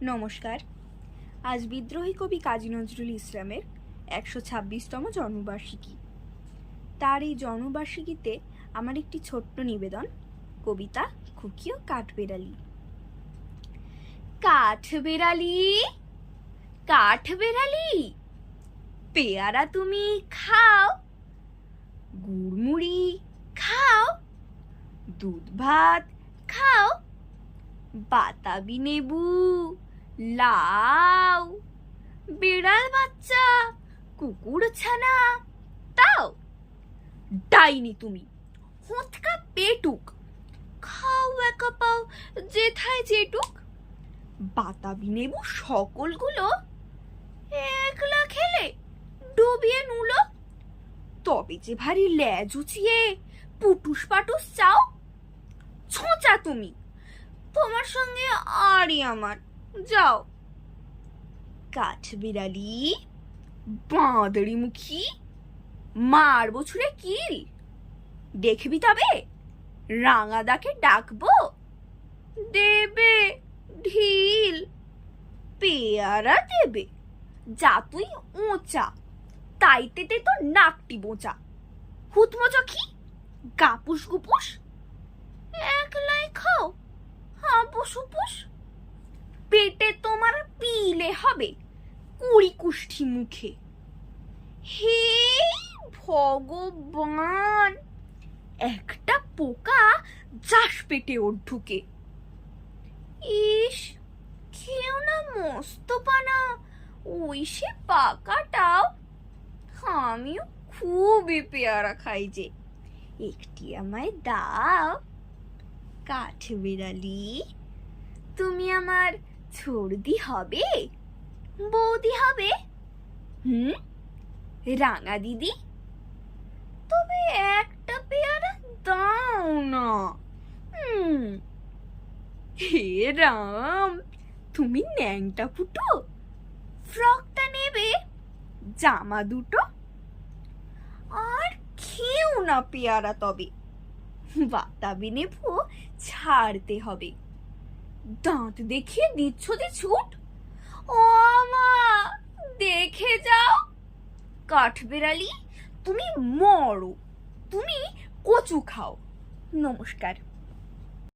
নমস্কার। আজ বিদ্রোহী কবি কাজী নজরুল ইসলামের ১২৬তম জন্মবার্ষিকী। তার এই জন্মবার্ষিকীতে আমার একটি ছোট্ট নিবেদন, কবিতা খুকি ও কাঠবেড়ালি। কাঠবেড়ালি, কাঠবেড়ালি, পেয়ারা তুমি খাও, গুড়মুড়ি খাও, দুধ ভাত খাও, বাতাবি নেবু, লাউ, বিড়াল বাচ্চা, কুকুর ছানা তাও। ডাইনি তুমি, হোঁচকা পেটুক, খাও একা পাও যেথায় যেটুক। বাতাবি নেবু সকলগুলো একলা খেলে ডুবিয়ে নুলো। তবে যে ভারী ল্যাজ উচিয়ে পুটুস পাটুস চাও। ছোঁচা তুমি, তোমার সঙ্গে আরই আমার, যাও। কাঠবিড়ালি, বাঁদড়ি মুখী, মারবো ছুঁড়ে কিল, দেখবি তবে রাঙাদাকে ডাকবো, দেবে ঢিল। পেয়ারা দেবে যা তুই ওচা, তাইতেতে তো নাকটি বোঁচা। হুতমোচা কি গাপুস গুপুস, একলাই খাও হাপুস হুপুস। পেটে তোমার পিলে হবে কুড়ি কুষ্ঠি মুখে। হে ভগবান, একটা পোকা যাস পেটে ওর ঢুকে। ইস, খেও না মস্ত পানা ওই সে পাকাটাও। আমিও খুবই পেয়ারা খাই যে, একটি আমায় দাও। কাঠবিড়ালি, তুমি আমার ছর্দি হবে, বৌদি হবে, রাঙা দিদি, তবে একটা পেয়ারা দাও না। হে রাম, তুমি ন্যাংটা ফুটো, ফ্রকটা নেবে, জামা দুটো। আর খেও না পেয়ারা তবে, বাতাবি নেবু ছাড়তে হবে। দাঁত দেখিয়ে দিচ্ছ যে ছুট, ও মা দেখে যাও। কাঠবেড়ালি, তুমি মরো, তুমি কচু খাও। নমস্কার।